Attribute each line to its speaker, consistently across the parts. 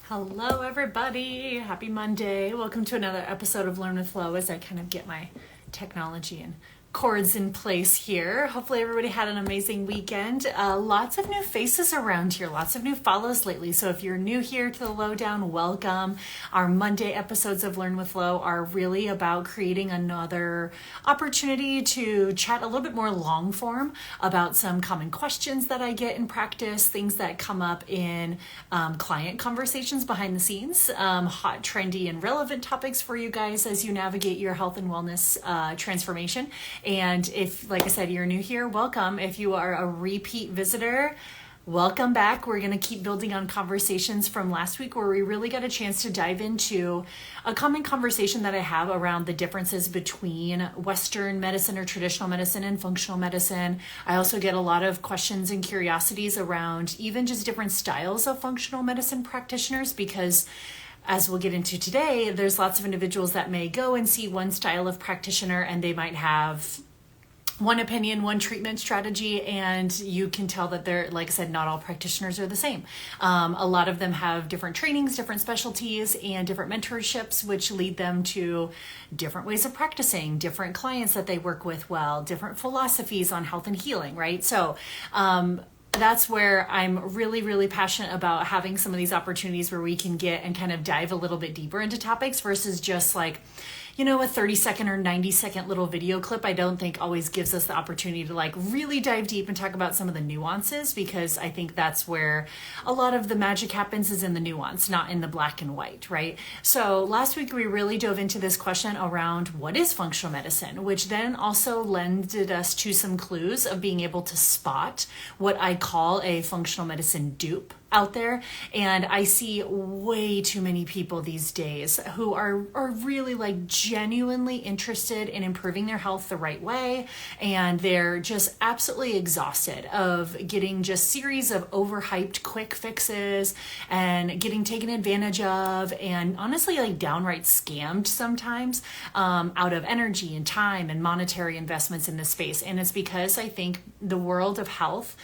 Speaker 1: Hello, everybody. Happy Monday. Welcome to another episode of Learn with Flo as I kind of get my technology and cords in place here. Hopefully everybody had an amazing weekend. Lots of new faces around here, lots of new follows lately. So if you're new here to the Lowdown, welcome. Our Monday episodes of Learn with Flo are really about creating another opportunity to chat a little bit more long form about some common questions that I get in practice, things that come up in client conversations behind the scenes, hot, trendy, and relevant topics for you guys as you navigate your health and wellness transformation. And if, like I said, you're new here, welcome. If you are a repeat visitor, welcome back. We're going to keep building on conversations from last week where we really got a chance to dive into a common conversation that I have around the differences between Western medicine or traditional medicine and functional medicine. I also get a lot of questions and curiosities around even just different styles of functional medicine practitioners, because as we'll get into today, there's lots of individuals that may go and see one style of practitioner and they might have one opinion, one treatment strategy, and you can tell that they're, like I said, not all practitioners are the same. A lot of them have different trainings, different specialties, and different mentorships, which lead them to different ways of practicing, different clients that they work with well, different philosophies on health and healing, right? So, that's where I'm really, really passionate about having some of these opportunities where we can get and kind of dive a little bit deeper into topics versus just like, you know, a 30-second or 90-second little video clip. I don't think always gives us the opportunity to like really dive deep and talk about some of the nuances, because I think that's where a lot of the magic happens, is in the nuance, not in the black and white, right? So last week we really dove into this question around what is functional medicine, which then also lended us to some clues of being able to spot what I call a functional medicine dupe out there. And I see way too many people these days who are really like genuinely interested in improving their health the right way, and they're just absolutely exhausted of getting just series of overhyped quick fixes and getting taken advantage of, and honestly like downright scammed sometimes out of energy and time and monetary investments in this space. And it's because I think the world of health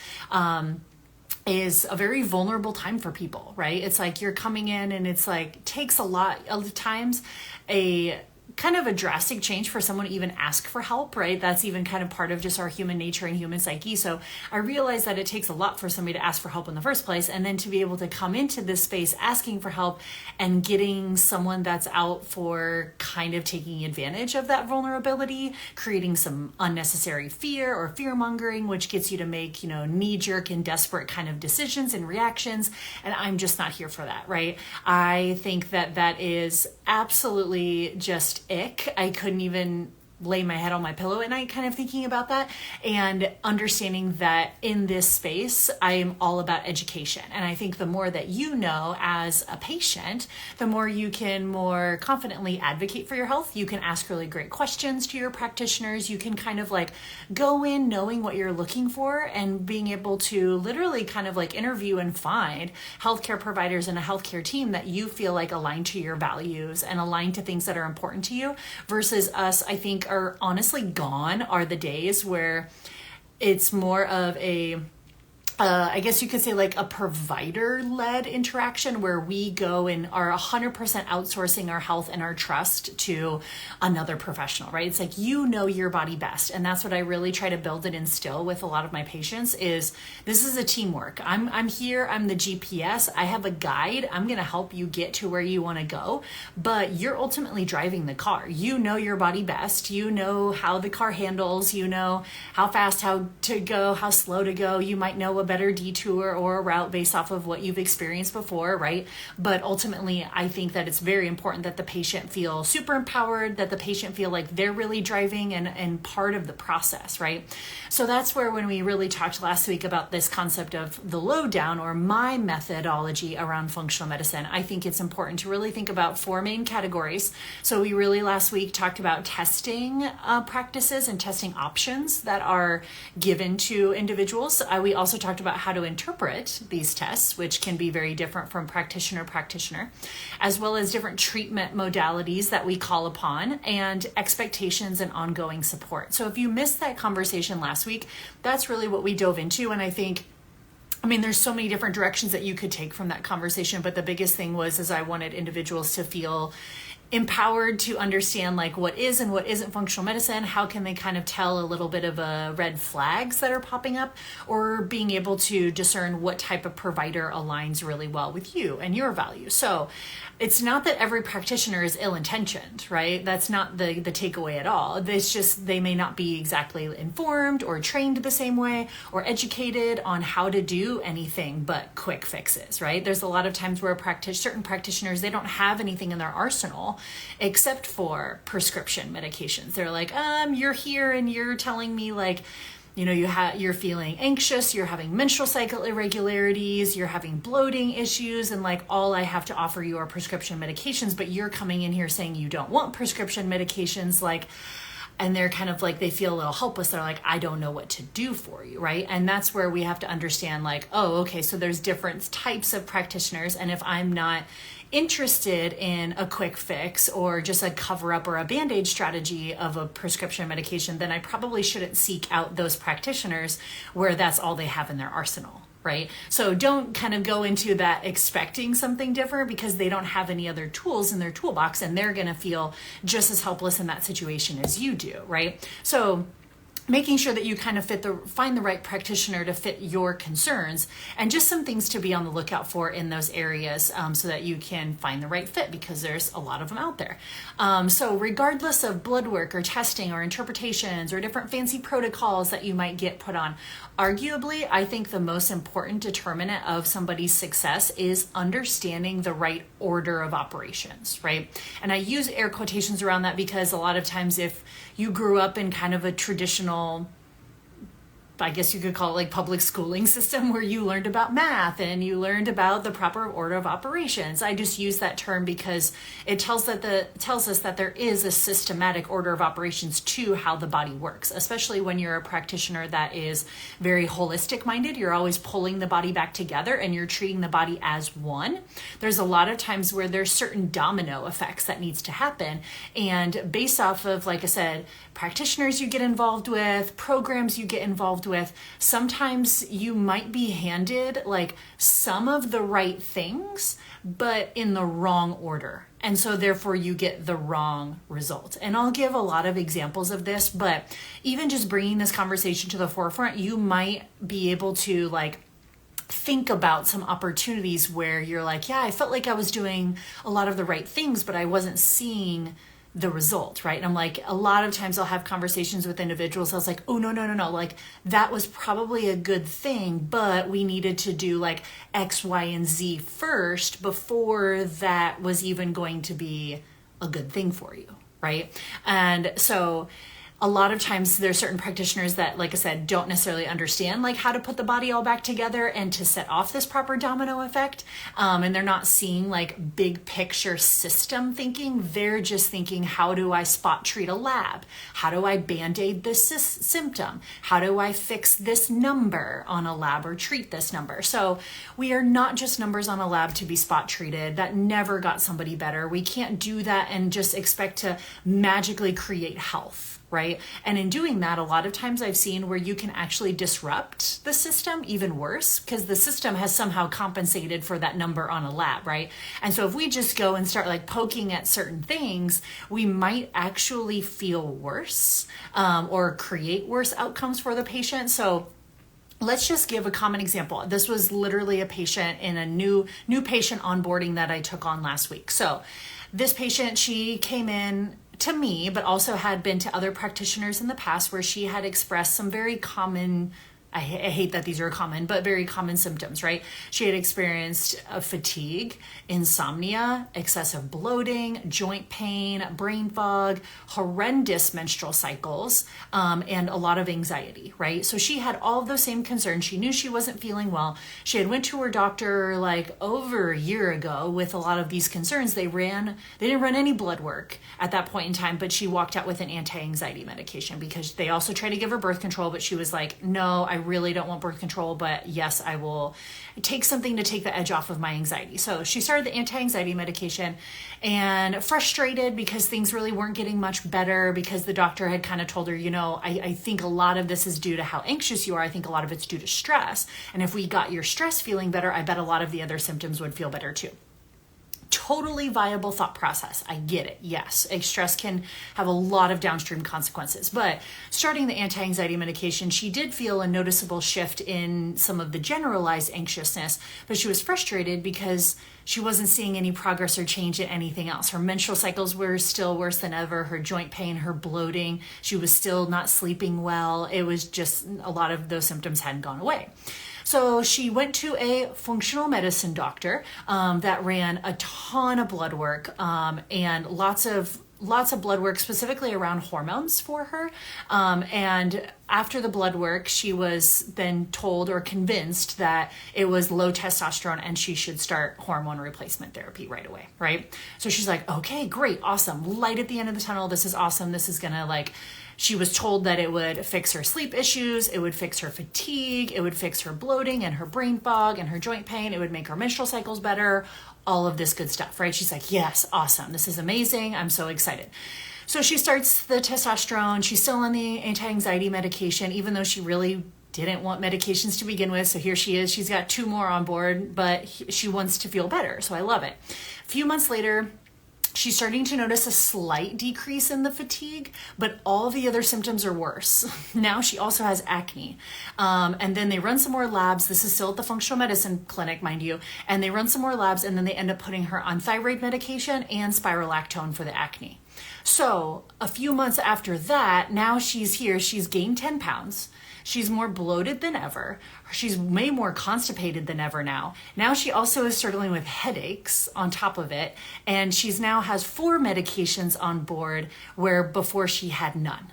Speaker 1: is a very vulnerable time for people, right? It's like you're coming in and it's like takes a lot of times a kind of a drastic change for someone to even ask for help, right? That's even kind of part of just our human nature and human psyche. So I realize that it takes a lot for somebody to ask for help in the first place, and then to be able to come into this space asking for help and getting someone that's out for kind of taking advantage of that vulnerability, creating some unnecessary fear or fear mongering, which gets you to make, you know, knee-jerk and desperate kind of decisions and reactions. And I'm just not here for that, right? I think that that is absolutely just ick. I couldn't even lay my head on my pillow at night kind of thinking about that, and understanding that in this space I am all about education. And I think the more that you know as a patient, the more you can more confidently advocate for your health. You can ask really great questions to your practitioners. You can kind of like go in knowing what you're looking for and being able to literally kind of like interview and find healthcare providers and a healthcare team that you feel like align to your values and align to things that are important to you. Versus us, I think, are honestly gone are the days where it's more of a I guess you could say like a provider-led interaction where we go and are 100% outsourcing our health and our trust to another professional, right? It's like, you know your body best. And that's what I really try to build and instill with a lot of my patients is this is a teamwork. I'm here, I'm the GPS, I have a guide, I'm going to help you get to where you want to go, but you're ultimately driving the car. You know your body best. You know how the car handles, you know how fast, how to go, how slow to go. You might know a better detour or a route based off of what you've experienced before, right? But ultimately, I think that it's very important that the patient feel super empowered, that the patient feel like they're really driving and part of the process, right? So that's where when we really talked last week about this concept of the lowdown or my methodology around functional medicine, I think it's important to really think about four main categories. So we really last week talked about testing practices and testing options that are given to individuals. We also talked about how to interpret these tests, which can be very different from practitioner to practitioner, as well as different treatment modalities that we call upon, and expectations and ongoing support. So if you missed that conversation last week, that's really what we dove into. And I think I mean, there's so many different directions that you could take from that conversation, but the biggest thing is I wanted individuals to feel empowered to understand like what is and what isn't functional medicine. How can they kind of tell a little bit of red flags that are popping up, or being able to discern what type of provider aligns really well with you and your values. So it's not that every practitioner is ill-intentioned, right? That's not the takeaway at all. It's just they may not be exactly informed or trained the same way or educated on how to do anything but quick fixes, right? There's a lot of times where certain practitioners, they don't have anything in their arsenal except for prescription medications. They're like, you're here and you're telling me like, you know, you're feeling anxious, you're having menstrual cycle irregularities, you're having bloating issues, and like all I have to offer you are prescription medications, but you're coming in here saying you don't want prescription medications, like, and they're kind of like, they feel a little helpless. They're like, I don't know what to do for you, right? And that's where we have to understand like, oh, okay, so there's different types of practitioners, and if I'm not interested in a quick fix or just a cover up or a band-aid strategy of a prescription medication, then I probably shouldn't seek out those practitioners where that's all they have in their arsenal, right? So don't kind of go into that expecting something different, because they don't have any other tools in their toolbox, and they're going to feel just as helpless in that situation as you do, right? So making sure that you kind of find the right practitioner to fit your concerns, and just some things to be on the lookout for in those areas, so that you can find the right fit, because there's a lot of them out there. So regardless of blood work or testing or interpretations or different fancy protocols that you might get put on, arguably, I think the most important determinant of somebody's success is understanding the right order of operations, right? And I use air quotations around that because a lot of times if you grew up in kind of a traditional, I guess you could call it like public schooling system, where you learned about math and you learned about the proper order of operations. I just use that term because it tells us that there is a systematic order of operations to how the body works, especially when you're a practitioner that is very holistic minded. You're always pulling the body back together and you're treating the body as one. There's a lot of times where there's certain domino effects that needs to happen. And based off of, like I said, practitioners you get involved with, programs you get involved with, sometimes you might be handed like some of the right things, but in the wrong order. And so therefore you get the wrong result. And I'll give a lot of examples of this, but even just bringing this conversation to the forefront, you might be able to like think about some opportunities where you're like, yeah, I felt like I was doing a lot of the right things, but I wasn't seeing the result, right? And I'm like, a lot of times I'll have conversations with individuals. I was like, oh, no. Like that was probably a good thing, but we needed to do like X, Y, and Z first before that was even going to be a good thing for you, right? And so a lot of times there's certain practitioners that, like I said, don't necessarily understand like how to put the body all back together and to set off this proper domino effect. And they're not seeing like big picture system thinking. They're just thinking, how do I spot treat a lab? How do I band-aid this symptom? How do I fix this number on a lab or treat this number? So we are not just numbers on a lab to be spot treated. That never got somebody better. We can't do that and just expect to magically create health, right? And in doing that, a lot of times I've seen where you can actually disrupt the system even worse, because the system has somehow compensated for that number on a lab, right? And so if we just go and start like poking at certain things, we might actually feel worse, or create worse outcomes for the patient. So let's just give a common example. This was literally a patient in a new patient onboarding that I took on last week. So this patient, she came in to me, but also had been to other practitioners in the past where she had expressed some very common, I hate that these are common, but very common symptoms, right? She had experienced fatigue, insomnia, excessive bloating, joint pain, brain fog, horrendous menstrual cycles, and a lot of anxiety, right? So she had all of those same concerns. She knew she wasn't feeling well. She had went to her doctor like over a year ago with a lot of these concerns. They didn't run any blood work at that point in time, but she walked out with an anti-anxiety medication because they also tried to give her birth control, but she was like, no, I really don't want birth control, but yes, I will take something to take the edge off of my anxiety. So she started the anti-anxiety medication, and frustrated because things really weren't getting much better, because the doctor had kind of told her, I think a lot of this is due to how anxious you are. I think a lot of it's due to stress. And if we got your stress feeling better, I bet a lot of the other symptoms would feel better too. Totally viable thought process. I get it. Yes, stress can have a lot of downstream consequences, but starting the anti-anxiety medication, she did feel a noticeable shift in some of the generalized anxiousness, but she was frustrated because she wasn't seeing any progress or change in anything else. Her menstrual cycles were still worse than ever. Her joint pain, her bloating, she was still not sleeping well. It was just a lot of those symptoms hadn't gone away. So she went to a functional medicine doctor that ran a ton of blood work and lots of blood work specifically around hormones for her. And after the blood work, she was then told or convinced that it was low testosterone and she should start hormone replacement therapy right away, right? So she's like, okay, great, awesome. Light at the end of the tunnel. This is awesome. This is gonna she was told that it would fix her sleep issues, it would fix her fatigue, it would fix her bloating and her brain fog and her joint pain, it would make her menstrual cycles better, all of this good stuff, right? She's like, yes, awesome, this is amazing, I'm so excited. So she starts the testosterone, she's still on the anti-anxiety medication, even though she really didn't want medications to begin with. So here she is, she's got 2 more on board, but she wants to feel better, so I love it. A few months later, she's starting to notice a slight decrease in the fatigue, but all the other symptoms are worse. Now she also has acne. And then they run some more labs. This is still at the functional medicine clinic, mind you. And they run some more labs, and then they end up putting her on thyroid medication and spirolactone for the acne. So a few months after that, now she's here. She's gained 10 pounds. She's more bloated than ever. She's way more constipated than ever now. Now she also is struggling with headaches on top of it. And she's now has 4 medications on board where before she had none,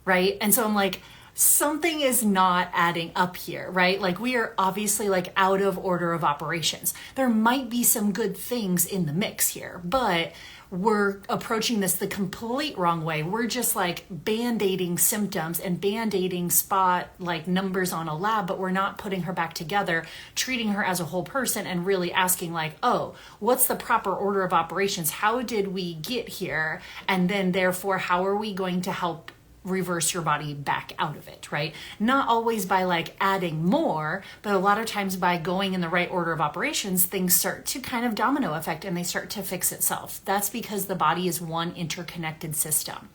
Speaker 1: right? And so I'm like, something is not adding up here, right? Like we are obviously out of order of operations. There might be some good things in the mix here, but we're approaching this the complete wrong way. We're just band-aiding symptoms and band-aiding spot numbers on a lab, but we're not putting her back together, treating her as a whole person and really asking oh, what's the proper order of operations? How did we get here? And then therefore, how are we going to help reverse your body back out of it, right? Not always by adding more, but a lot of times by going in the right order of operations, things start to kind of domino effect and they start to fix itself. That's because the body is one interconnected system.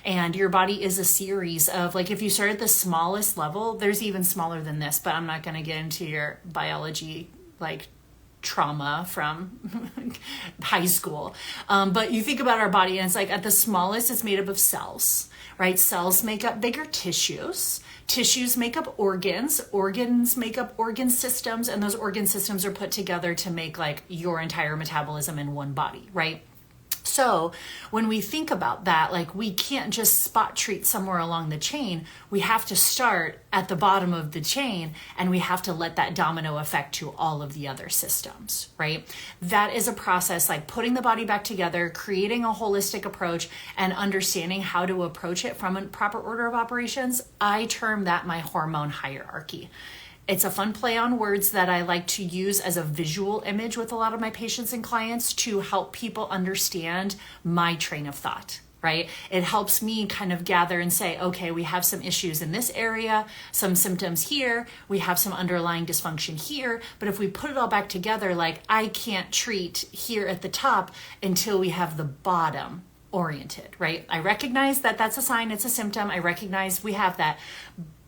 Speaker 1: And your body is a series of if you start at the smallest level, there's even smaller than this, but I'm not going to get into your biology trauma from high school. But you think about our body and it's at the smallest, it's made up of cells, right? Cells make up bigger tissues. Tissues make up organs. Organs make up organ systems. And those organ systems are put together to make your entire metabolism in one body, right? So when we think about that, we can't just spot treat somewhere along the chain. We have to start at the bottom of the chain and we have to let that domino effect to all of the other systems, right? That is a process putting the body back together, creating a holistic approach and understanding how to approach it from a proper order of operations. I term that my hormone hierarchy. It's a fun play on words that I like to use as a visual image with a lot of my patients and clients to help people understand my train of thought, right? It helps me kind of gather and say, okay, we have some issues in this area, some symptoms here, we have some underlying dysfunction here, but if we put it all back together, I can't treat here at the top until we have the bottom oriented, right? I recognize that that's a sign, it's a symptom. I recognize we have that.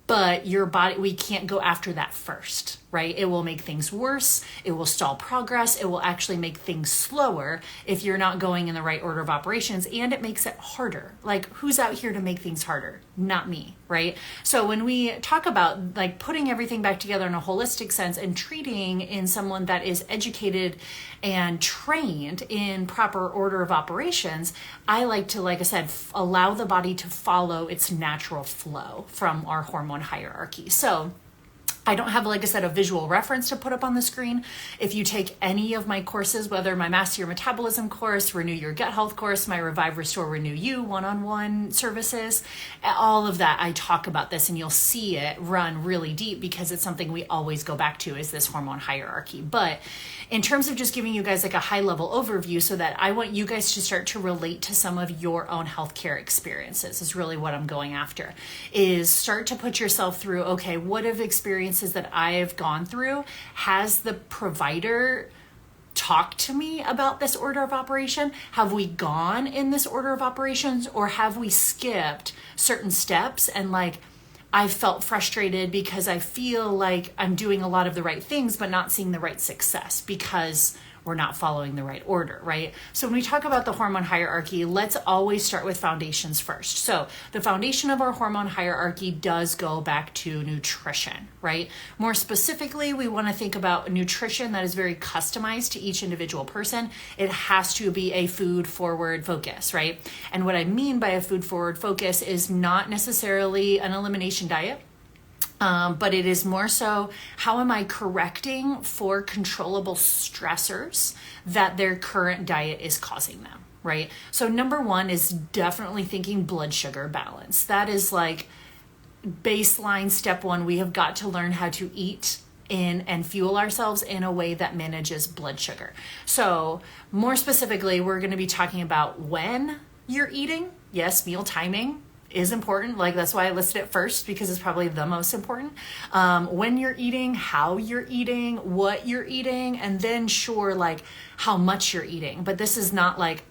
Speaker 1: But your body, we can't go after that first, right? It will make things worse. It will stall progress. It will actually make things slower if you're not going in the right order of operations, and it makes it harder. Who's out here to make things harder? Not me, right? So when we talk about putting everything back together in a holistic sense and treating in someone that is educated and trained in proper order of operations, I like to, like I said, allow the body to follow its natural flow from our hormone hierarchy. So I don't have, like I said, a visual reference to put up on the screen. If you take any of my courses, whether my Master Your Metabolism course, Renew Your Gut Health course, my Revive, Restore, Renew You one-on-one services, all of that, I talk about this, and you'll see it run really deep because it's something we always go back to, is this hormone hierarchy. But in terms of just giving you guys like a high level overview so that I want you guys to start to relate to some of your own healthcare experiences is really what I'm going after, is start to put yourself through, okay, what have experiences that I have gone through? Has the provider talked to me about this order of operation? Have we gone in this order of operations, or have we skipped certain steps and like I felt frustrated because I feel like I'm doing a lot of the right things but not seeing the right success because we're not following the right order, right? So when we talk about the hormone hierarchy, let's always start with foundations first. So the foundation of our hormone hierarchy does go back to nutrition, right? More specifically, we want to think about nutrition that is very customized to each individual person. It has to be a food forward focus, right? And what I mean by a food forward focus is not necessarily an elimination diet. But it is more so, how am I correcting for controllable stressors that their current diet is causing them, right? So number one is definitely thinking blood sugar balance. That is like baseline step one. We have got to learn how to eat in and fuel ourselves in a way that manages blood sugar. So more specifically, we're going to be talking about when you're eating. Yes, meal timing is important. Like, that's why I listed it first, because it's probably the most important. When you're eating, how you're eating, what you're eating, and then sure, like how much you're eating. But this is not like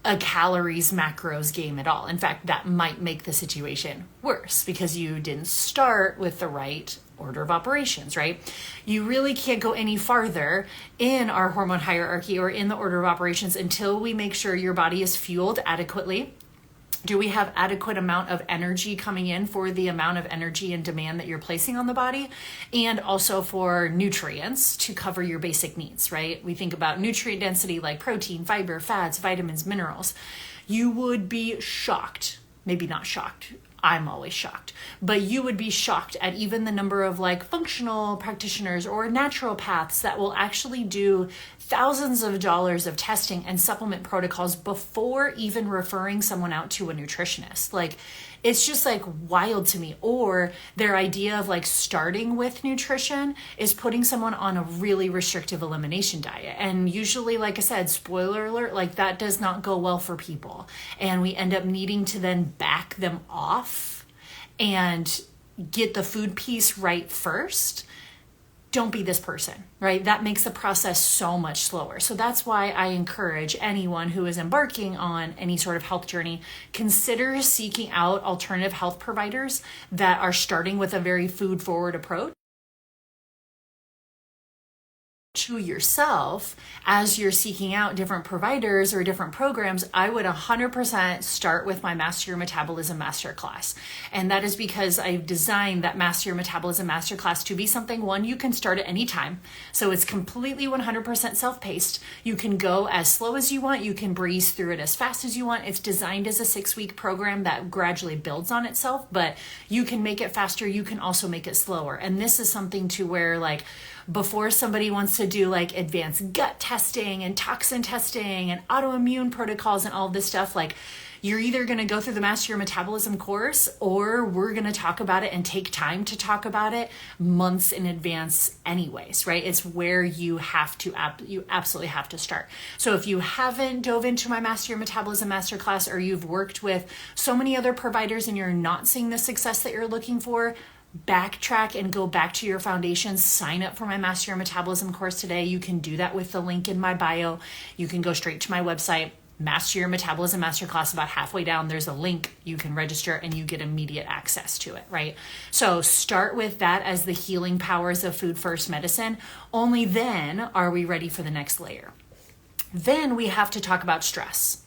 Speaker 1: a calories macros game at all. In fact, that might make the situation worse because you didn't start with the right order of operations, right? You really can't go any farther in our hormone hierarchy or in the order of operations until we make sure your body is fueled adequately. Do we have adequate amount of energy coming in for the amount of energy and demand that you're placing on the body? And also for nutrients to cover your basic needs, right? We think about nutrient density like protein, fiber, fats, vitamins, minerals. You would be shocked, maybe not shocked, I'm always shocked, but you would be shocked at even the number of like functional practitioners or naturopaths that will actually do thousands of dollars of testing and supplement protocols before even referring someone out to a nutritionist. Like, it's just like wild to me. Or their idea of like starting with nutrition is putting someone on a really restrictive elimination diet. And usually, like I said, spoiler alert, like that does not go well for people. And we end up needing to then back them off and get the food piece right first. Don't be this person, right? That makes the process so much slower. So that's why I encourage anyone who is embarking on any sort of health journey, consider seeking out alternative health providers that are starting with a very food forward approach to yourself. As you're seeking out different providers or different programs, I would 100% start with my Master Your Metabolism Masterclass. And that is because I've designed that Master Your Metabolism Masterclass to be something, one, you can start at any time. So it's completely 100% self-paced. You can go as slow as you want. You can breeze through it as fast as you want. It's designed as a 6-week program that gradually builds on itself, but you can make it faster. You can also make it slower. And this is something to where, like, before somebody wants to do like advanced gut testing and toxin testing and autoimmune protocols and all this stuff, like, you're either going to go through the Master Your Metabolism course, or we're going to talk about it and take time to talk about it months in advance anyways, right? It's where you have to, you absolutely have to start. So if you haven't dove into my Master Your Metabolism Masterclass, or you've worked with so many other providers and you're not seeing the success that you're looking for, backtrack and go back to your foundations. Sign up for my Master Your Metabolism course today. You can do that with the link in my bio. You can go straight to my website, Master Your Metabolism Masterclass. About halfway down, there's a link. You can register and you get immediate access to it, right? So start with that as the healing powers of food first medicine. Only then are we ready for the next layer. Then we have to talk about stress.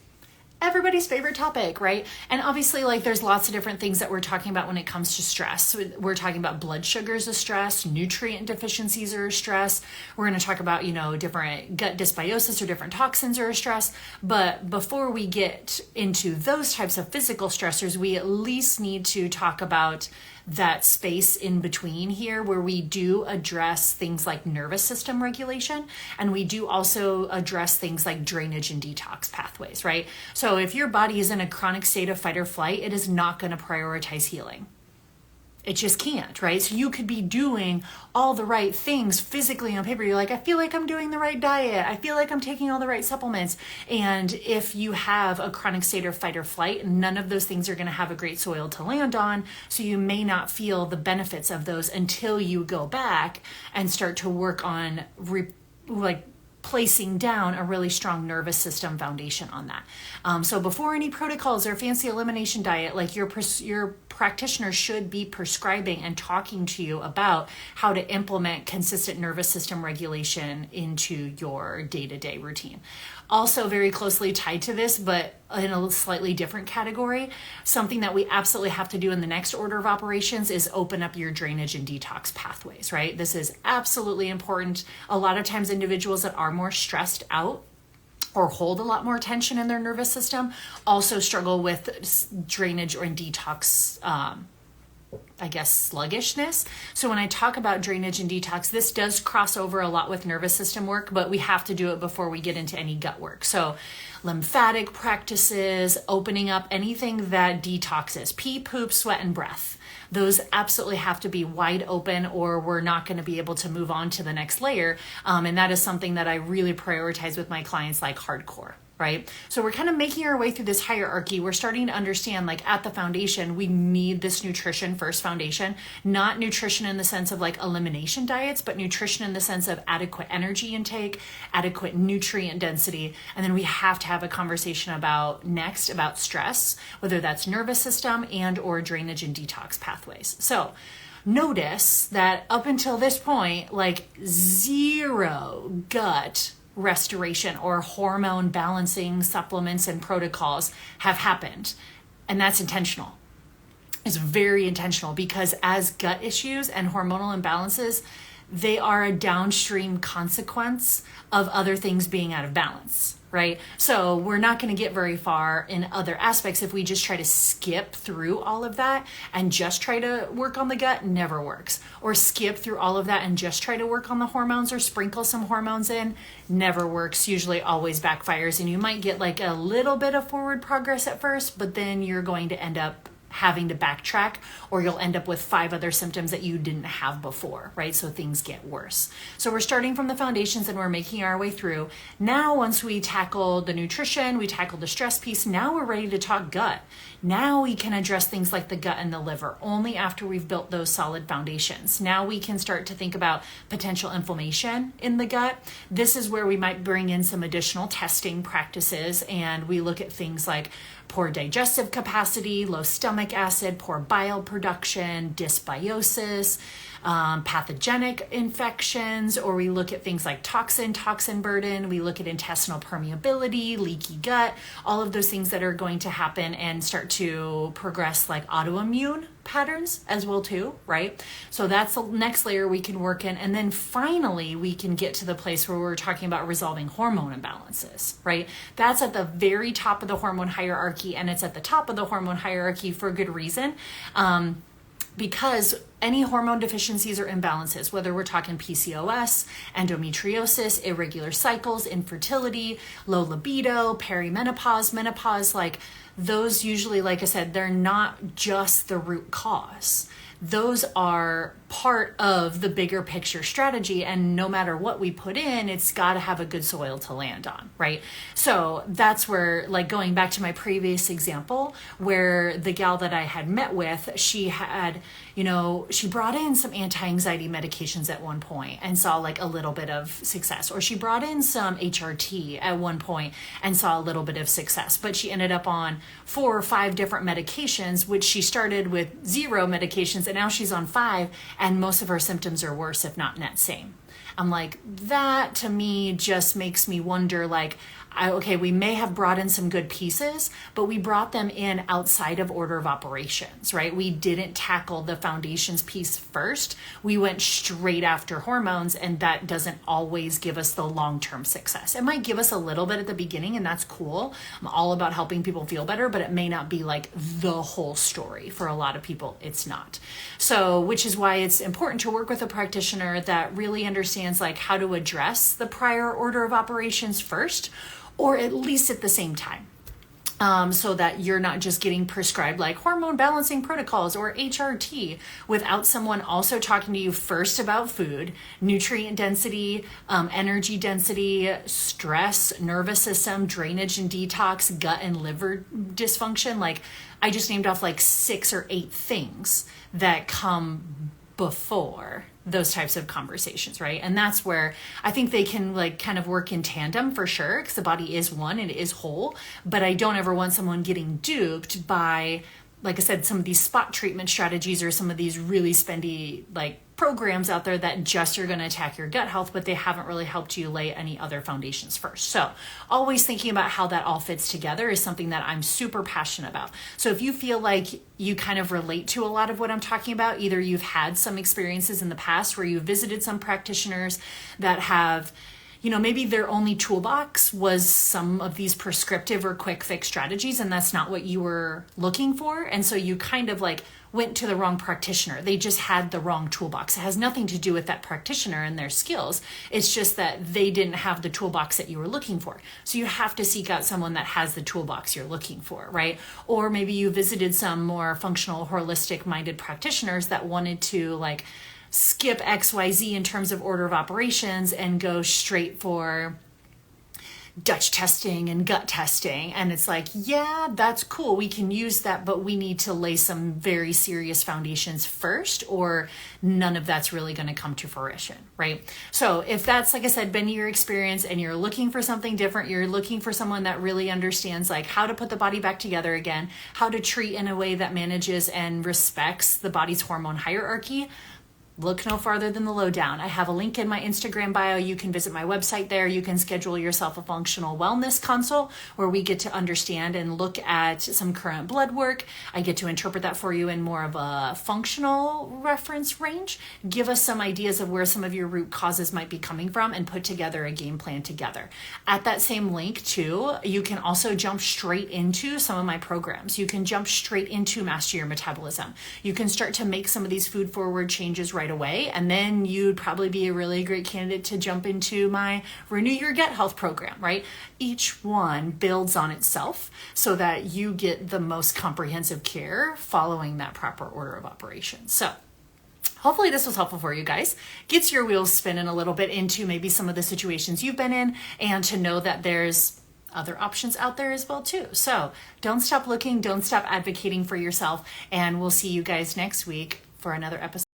Speaker 1: Everybody's favorite topic, right? And obviously, like, there's lots of different things that we're talking about when it comes to stress. We're talking about blood sugars as stress, nutrient deficiencies are a stress. We're going to talk about, different gut dysbiosis or different toxins are a stress. But before we get into those types of physical stressors, we at least need to talk about that space in between here where we do address things like nervous system regulation, and we do also address things like drainage and detox pathways, right? So if your body is in a chronic state of fight or flight, it is not going to prioritize healing. It just can't, right? So you could be doing all the right things physically on paper. You're like, I feel like I'm doing the right diet. I feel like I'm taking all the right supplements. And if you have a chronic state of fight or flight, none of those things are going to have a great soil to land on. So you may not feel the benefits of those until you go back and start to work on placing down a really strong nervous system foundation on that. So before any protocols or fancy elimination diet, like your practitioner should be prescribing and talking to you about how to implement consistent nervous system regulation into your day-to-day routine. Also very closely tied to this, but in a slightly different category, something that we absolutely have to do in the next order of operations is open up your drainage and detox pathways, right? This is absolutely important. A lot of times individuals that are more stressed out or hold a lot more tension in their nervous system also struggle with drainage or detox sluggishness. So when I talk about drainage and detox, this does cross over a lot with nervous system work, but we have to do it before we get into any gut work. So lymphatic practices, opening up anything that detoxes, pee, poop, sweat, and breath. Those absolutely have to be wide open or we're not going to be able to move on to the next layer. And that is something that I really prioritize with my clients like hardcore. Right? So we're kind of making our way through this hierarchy. We're starting to understand, like, at the foundation, we need this nutrition first foundation, not nutrition in the sense of like elimination diets, but nutrition in the sense of adequate energy intake, adequate nutrient density. And then we have to have a conversation about stress, whether that's nervous system and or drainage and detox pathways. So notice that up until this point, like zero gut restoration or hormone balancing supplements and protocols have happened. And that's intentional. It's very intentional because as gut issues and hormonal imbalances, they are a downstream consequence of other things being out of balance, right? So we're not going to get very far in other aspects if we just try to skip through all of that and just try to work on the gut. Never works. Or skip through all of that and just try to work on the hormones or sprinkle some hormones in. Never works. Usually always backfires, and you might get like a little bit of forward progress at first, but then you're going to end up having to backtrack, or you'll end up with 5 other symptoms that you didn't have before, right? So things get worse. So we're starting from the foundations and we're making our way through. Now, once we tackle the nutrition, we tackle the stress piece, now we're ready to talk gut. Now we can address things like the gut and the liver only after we've built those solid foundations. Now we can start to think about potential inflammation in the gut. This is where we might bring in some additional testing practices, and we look at things like poor digestive capacity, low stomach acid, poor bile production, dysbiosis, pathogenic infections, or we look at things like toxin burden. We look at intestinal permeability, leaky gut, all of those things that are going to happen and start to progress like autoimmune patterns as well too, right? So that's the next layer we can work in. And then finally, we can get to the place where we're talking about resolving hormone imbalances, right? That's at the very top of the hormone hierarchy, and it's at the top of the hormone hierarchy for a good reason. Because any hormone deficiencies or imbalances, whether we're talking PCOS, endometriosis, irregular cycles, infertility, low libido, perimenopause, menopause, like those usually, like I said, they're not just the root cause. Those are part of the bigger picture strategy, and no matter what we put in, it's got to have a good soil to land on, right? So that's where, like going back to my previous example, where the gal that I had met with, she had, she brought in some anti-anxiety medications at one point and saw like a little bit of success, or she brought in some HRT at one point and saw a little bit of success, but she ended up on 4 or 5 different medications, which she started with 0 medications, and now she's on 5, and most of her symptoms are worse, if not net same. I'm like, that to me just makes me wonder, like, okay, we may have brought in some good pieces, but we brought them in outside of order of operations, right? We didn't tackle the foundations piece first. We went straight after hormones, and that doesn't always give us the long-term success. It might give us a little bit at the beginning, and that's cool. I'm all about helping people feel better, but it may not be like the whole story. For a lot of people, it's not. So, which is why it's important to work with a practitioner that really understands like how to address the prior order of operations first, or at least at the same time. So that you're not just getting prescribed like hormone balancing protocols or HRT without someone also talking to you first about food, nutrient density, energy density, stress, nervous system, drainage and detox, gut and liver dysfunction. Like I just named off like 6 or 8 things that come before those types of conversations, right? And that's where I think they can like kind of work in tandem for sure, because the body is one and it is whole. But I don't ever want someone getting duped by, like I said, some of these spot treatment strategies or some of these really spendy like programs out there that just are going to attack your gut health, but they haven't really helped you lay any other foundations first. So always thinking about how that all fits together is something that I'm super passionate about. So if you feel like you kind of relate to a lot of what I'm talking about, either you've had some experiences in the past where you visited some practitioners that have, you know, maybe their only toolbox was some of these prescriptive or quick fix strategies, and that's not what you were looking for. And so you kind of like went to the wrong practitioner. They just had the wrong toolbox. It has nothing to do with that practitioner and their skills. It's just that they didn't have the toolbox that you were looking for. So you have to seek out someone that has the toolbox you're looking for, right? Or maybe you visited some more functional, holistic minded practitioners that wanted to like skip XYZ in terms of order of operations and go straight for Dutch testing and gut testing. And it's like, yeah, that's cool. We can use that, but we need to lay some very serious foundations first, or none of that's really going to come to fruition, right? So if that's, like I said, been your experience and you're looking for something different, you're looking for someone that really understands like how to put the body back together again, how to treat in a way that manages and respects the body's hormone hierarchy, look no farther than the lowdown. I have a link in my Instagram bio. You can visit my website there. You can schedule yourself a functional wellness consult where we get to understand and look at some current blood work. I get to interpret that for you in more of a functional reference range, give us some ideas of where some of your root causes might be coming from, and put together a game plan together. At that same link too, you can also jump straight into some of my programs. You can jump straight into Master Your Metabolism. You can start to make some of these food forward changes right away, and then you'd probably be a really great candidate to jump into my Renew Your Gut Health program, right? Each one builds on itself so that you get the most comprehensive care following that proper order of operations. So hopefully this was helpful for you guys. Gets your wheels spinning a little bit into maybe some of the situations you've been in, and to know that there's other options out there as well too. So don't stop looking, don't stop advocating for yourself, and we'll see you guys next week for another episode